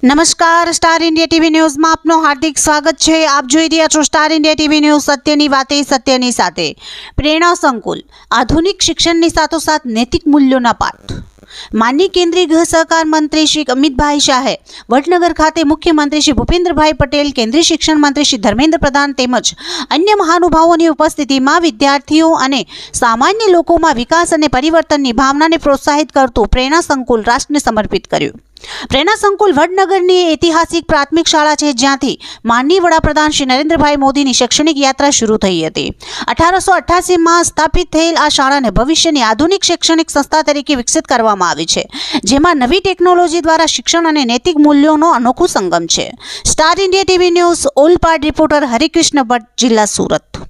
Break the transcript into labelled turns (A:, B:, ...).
A: નમસ્કાર, star India TV ન્યૂઝમાં આપનું હાર્દિક સ્વાગત છે। આપ જોઈ રહ્યા છો સ્ટાર ઇન્ડિયા ટીવી ન્યૂઝ, સત્યની વાતે સત્યની સાથે। પ્રેરણા સંકુલ આધુનિક શિક્ષણની સાથોસાથ નૈતિક મૂલ્યોના પાઠ। માનનીય કેન્દ્રીય ગૃહ સહકાર મંત્રી શ્રી અમિતભાઈ શાહે વડનગર ખાતે મુખ્યમંત્રી શ્રી ભૂપેન્દ્રભાઈ પટેલ, કેન્દ્રીય શિક્ષણ મંત્રી શ્રી ધર્મેન્દ્ર પ્રધાન તેમજ અન્ય મહાનુભાવોની ઉપસ્થિતિમાં વિદ્યાર્થીઓ અને સામાન્ય લોકોમાં વિકાસ અને પરિવર્તનની ભાવનાને પ્રોત્સાહિત કરતું પ્રેરણા સંકુલ રાષ્ટ્રને સમર્પિત કર્યું। પ્રેરણા સંકુલ વડનગરની ઐતિહાસિક પ્રાથમિક શાળા છે, જ્યાંથી માનનીય વડાપ્રધાન શ્રી નરેન્દ્રભાઈ મોદીની શૈક્ષણિક યાત્રા શરૂ થઈ હતી। 1888માં સ્થાપિત થયેલ આ શાળાને ભવિષ્યની આધુનિક શૈક્ષણિક સંસ્થા તરીકે વિકસિત કરવામાં આવી છે, જેમાં નવી ટેકનોલોજી દ્વારા શિક્ષણ અને નૈતિક મૂલ્યોનો અનોખો સંગમ છે। Star India TV news Olpad reporter Harikrishna Bhatt, જિલ્લા સુરત।